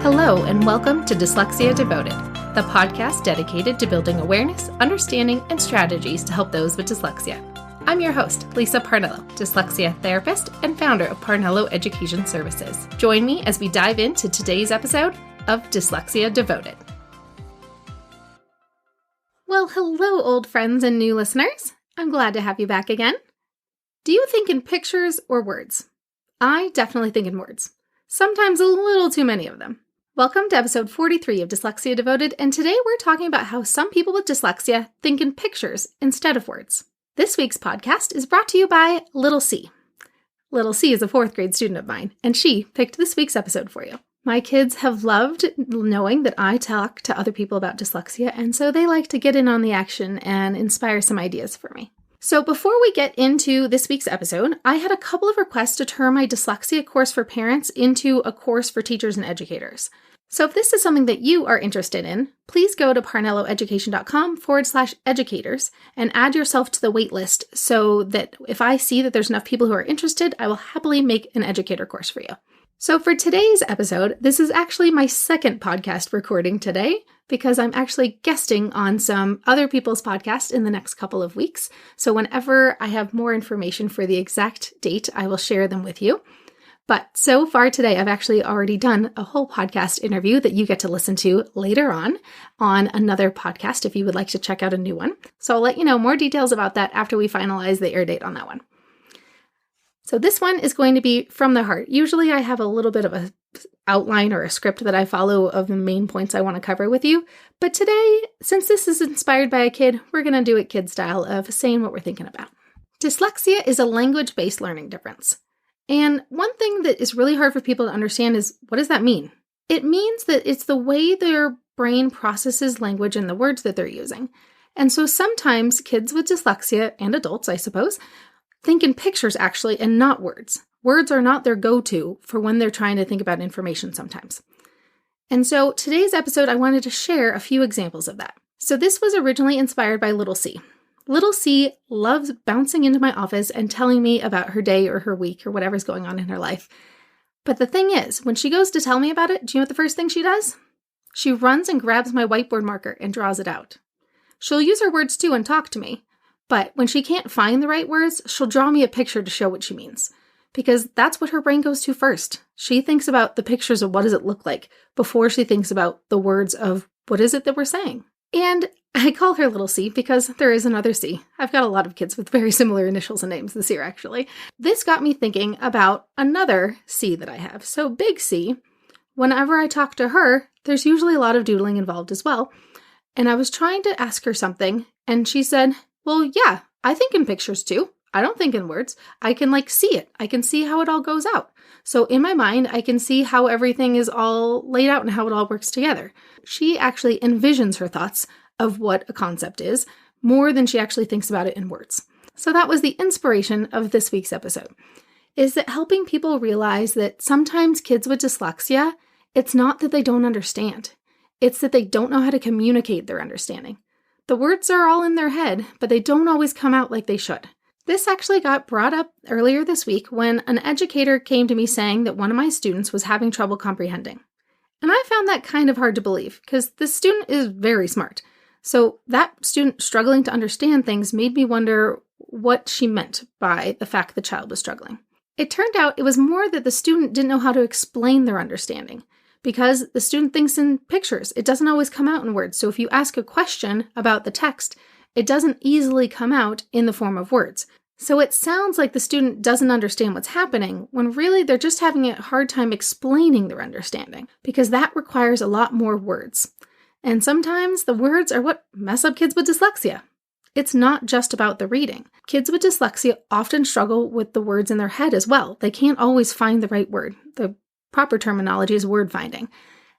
Hello, and welcome to Dyslexia Devoted, the podcast dedicated to building awareness, understanding, and strategies to help those with dyslexia. I'm your host, Lisa Parnello, dyslexia therapist and founder of Parnello Education Services. Join me as we dive into today's episode of Dyslexia Devoted. Well, hello, old friends and new listeners. I'm glad to have you back again. Do you think in pictures or words? I definitely think in words. Sometimes a little too many of them. Welcome to episode 43 of Dyslexia Devoted, and today we're talking about how some people with dyslexia think in pictures instead of words. This week's podcast is brought to you by Little C. Little C is a 4th grade student of mine, and she picked this week's episode for you. My kids have loved knowing that I talk to other people about dyslexia, and so they like to get in on the action and inspire some ideas for me. So before we get into this week's episode, I had a couple of requests to turn my dyslexia course for parents into a course for teachers and educators. So if this is something that you are interested in, please go to parnelloeducation.com/educators and add yourself to the wait list so that if I see that there's enough people who are interested, I will happily make an educator course for you. So for today's episode, this is actually my second podcast recording today because I'm actually guesting on some other people's podcasts in the next couple of weeks. So whenever I have more information for the exact date, I will share them with you. But so far today, I've actually already done a whole podcast interview that you get to listen to later on another podcast if you would like to check out a new one. So I'll let you know more details about that after we finalize the air date on that one. So this one is going to be from the heart. Usually I have a little bit of an outline or a script that I follow of the main points I want to cover with you. But today, since this is inspired by a kid, we're going to do it kid style of saying what we're thinking about. Dyslexia is a language-based learning difference. And one thing that is really hard for people to understand is, what does that mean? It means that it's the way their brain processes language and the words that they're using. And so sometimes kids with dyslexia, and adults, I suppose, think in pictures actually and not words. Words are not their go-to for when they're trying to think about information sometimes. And so today's episode, I wanted to share a few examples of that. So this was originally inspired by Little C. Little C loves bouncing into my office and telling me about her day or her week or whatever's going on in her life. But the thing is, when she goes to tell me about it, do you know what the first thing she does? She runs and grabs my whiteboard marker and draws it out. She'll use her words too and talk to me, but when she can't find the right words, she'll draw me a picture to show what she means. Because that's what her brain goes to first. She thinks about the pictures of what does it look like before she thinks about the words of what is it that we're saying. And I call her Little C because there is another C. I've got a lot of kids with very similar initials and names this year, actually. This got me thinking about another C that I have. So Big C, whenever I talk to her, there's usually a lot of doodling involved as well. And I was trying to ask her something, and she said, well, yeah, I think in pictures too. I don't think in words. I can see it. I can see how it all goes out. So in my mind, I can see how everything is all laid out and how it all works together. She actually envisions her thoughts of what a concept is more than she actually thinks about it in words. So that was the inspiration of this week's episode, is that helping people realize that sometimes kids with dyslexia, it's not that they don't understand. It's that they don't know how to communicate their understanding. The words are all in their head, but they don't always come out like they should. This actually got brought up earlier this week when an educator came to me saying that one of my students was having trouble comprehending. And I found that kind of hard to believe because this student is very smart. So that student struggling to understand things made me wonder what she meant by the fact the child was struggling. It turned out it was more that the student didn't know how to explain their understanding because the student thinks in pictures. It doesn't always come out in words. So if you ask a question about the text, it doesn't easily come out in the form of words. So it sounds like the student doesn't understand what's happening when really they're just having a hard time explaining their understanding because that requires a lot more words. And sometimes the words are what mess up kids with dyslexia. It's not just about the reading. Kids with dyslexia often struggle with the words in their head as well. They can't always find the right word. The proper terminology is word finding.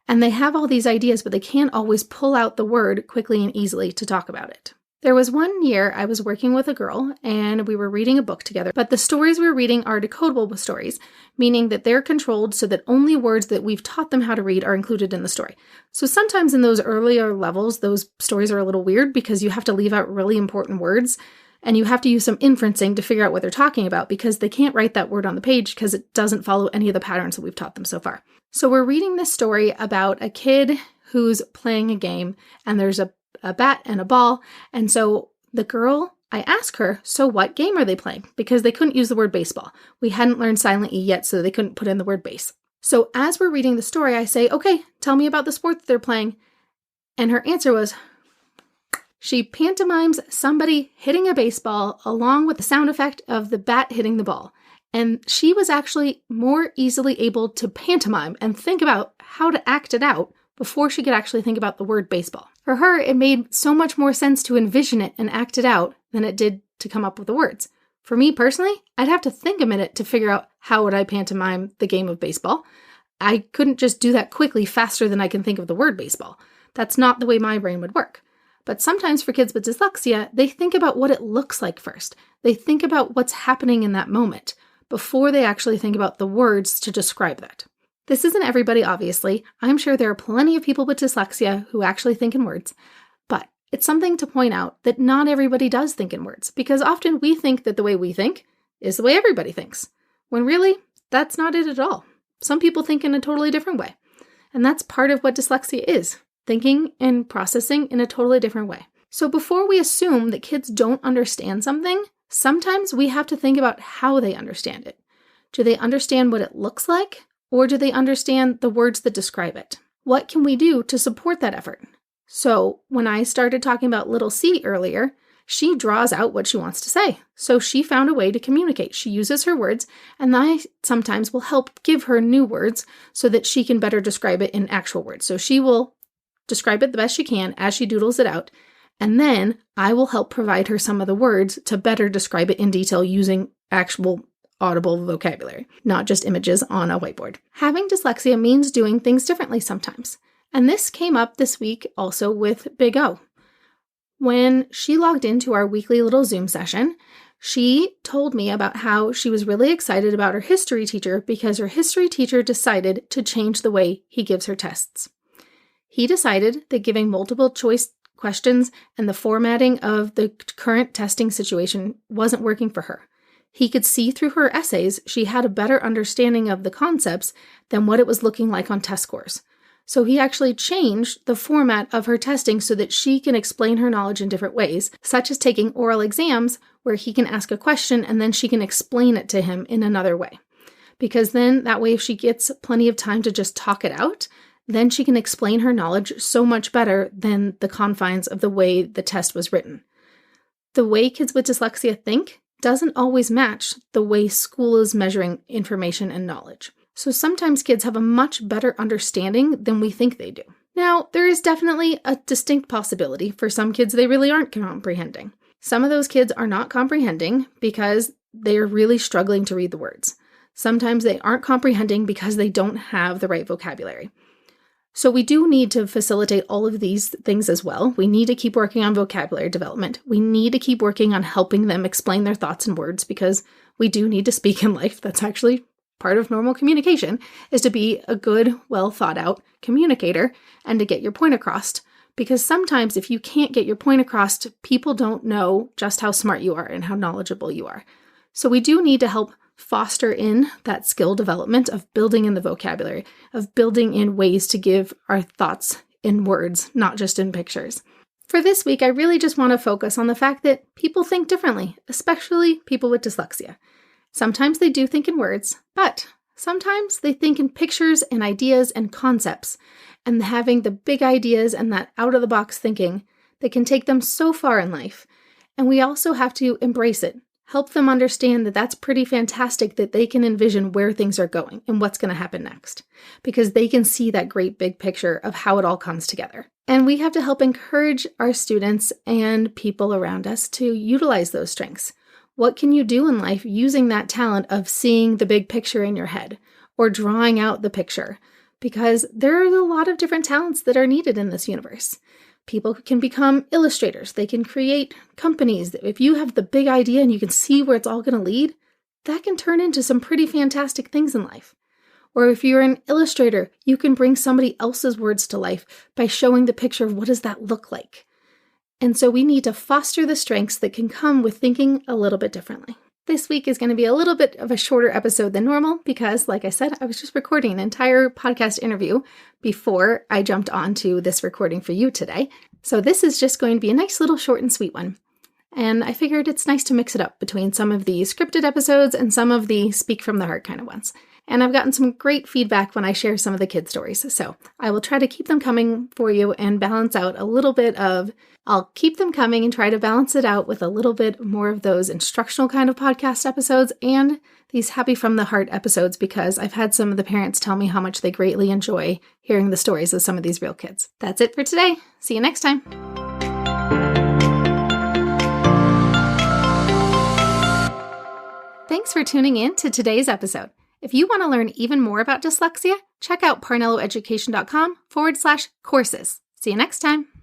And they have all these ideas, but they can't always pull out the word quickly and easily to talk about it. There was one year I was working with a girl and we were reading a book together, but the stories we were reading are decodable stories, meaning that they're controlled so that only words that we've taught them how to read are included in the story. So sometimes in those earlier levels, those stories are a little weird because you have to leave out really important words And you have to use some inferencing to figure out what they're talking about because they can't write that word on the page because it doesn't follow any of the patterns that we've taught them so far. So we're reading this story about a kid who's playing a game and there's a bat and a ball. And so the girl, I ask her, so what game are they playing? Because they couldn't use the word baseball. We hadn't learned silent E yet, so they couldn't put in the word base. So as we're reading the story, I say, okay, tell me about the sport that they're playing. And her answer was, she pantomimes somebody hitting a baseball along with the sound effect of the bat hitting the ball. And she was actually more easily able to pantomime and think about how to act it out before she could actually think about the word baseball. For her, it made so much more sense to envision it and act it out than it did to come up with the words. For me personally, I'd have to think a minute to figure out how would I pantomime the game of baseball. I couldn't just do that quickly faster than I can think of the word baseball. That's not the way my brain would work. But sometimes for kids with dyslexia, they think about what it looks like first. They think about what's happening in that moment before they actually think about the words to describe that. This isn't everybody, obviously. I'm sure there are plenty of people with dyslexia who actually think in words, but it's something to point out that not everybody does think in words, because often we think that the way we think is the way everybody thinks, when really, that's not it at all. Some people think in a totally different way, and that's part of what dyslexia is. Thinking and processing in a totally different way. So before we assume that kids don't understand something, sometimes we have to think about how they understand it. Do they understand what it looks like, or do they understand the words that describe it? What can we do to support that effort? So when I started talking about little C earlier, she draws out what she wants to say. So she found a way to communicate. She uses her words, and I sometimes will help give her new words so that she can better describe it in actual words. So she will describe it the best she can as she doodles it out, and then I will help provide her some of the words to better describe it in detail using actual audible vocabulary, not just images on a whiteboard. Having dyslexia means doing things differently sometimes, and this came up this week also with Big O. When she logged into our weekly little Zoom session, she told me about how she was really excited about her history teacher because her history teacher decided to change the way he gives her tests. He decided that giving multiple choice questions and the formatting of the current testing situation wasn't working for her. He could see through her essays she had a better understanding of the concepts than what it was looking like on test scores. So he actually changed the format of her testing so that she can explain her knowledge in different ways, such as taking oral exams where he can ask a question and then she can explain it to him in another way. Because then that way if she gets plenty of time to just talk it out, then she can explain her knowledge so much better than the confines of the way the test was written. The way kids with dyslexia think doesn't always match the way school is measuring information and knowledge. So sometimes kids have a much better understanding than we think they do. Now, there is definitely a distinct possibility for some kids they really aren't comprehending. Some of those kids are not comprehending because they are really struggling to read the words. Sometimes they aren't comprehending because they don't have the right vocabulary. So we do need to facilitate all of these things as well. We need to keep working on vocabulary development. We need to keep working on helping them explain their thoughts in words because we do need to speak in life. That's actually part of normal communication, is to be a good, well thought out communicator and to get your point across. Because sometimes if you can't get your point across, people don't know just how smart you are and how knowledgeable you are. So we do need to help foster in that skill development of building in the vocabulary, of building in ways to give our thoughts in words, not just in pictures. For this week, I really just want to focus on the fact that people think differently, especially people with dyslexia. Sometimes they do think in words, but sometimes they think in pictures and ideas and concepts, and having the big ideas and that out-of-the-box thinking that can take them so far in life. And we also have to embrace it. Help them understand that that's pretty fantastic that they can envision where things are going and what's going to happen next, because they can see that great big picture of how it all comes together. And we have to help encourage our students and people around us to utilize those strengths. What can you do in life using that talent of seeing the big picture in your head or drawing out the picture? Because there are a lot of different talents that are needed in this universe. People can become illustrators. They can create companies. If you have the big idea and you can see where it's all going to lead, that can turn into some pretty fantastic things in life. Or if you're an illustrator, you can bring somebody else's words to life by showing the picture of what does that look like. And so we need to foster the strengths that can come with thinking a little bit differently. This week is going to be a little bit of a shorter episode than normal because, like I said, I was just recording an entire podcast interview before I jumped onto this recording for you today. So this is just going to be a nice little short and sweet one. And I figured it's nice to mix it up between some of the scripted episodes and some of the speak from the heart kind of ones. And I've gotten some great feedback when I share some of the kid stories. So I will try to keep them coming for you and balance out a little bit of, I'll keep them coming and try to balance it out with a little bit more of those instructional kind of podcast episodes and these happy from the heart episodes, because I've had some of the parents tell me how much they greatly enjoy hearing the stories of some of these real kids. That's it for today. See you next time. Thanks for tuning in to today's episode. If you want to learn even more about dyslexia, check out parnelloeducation.com/courses. See you next time.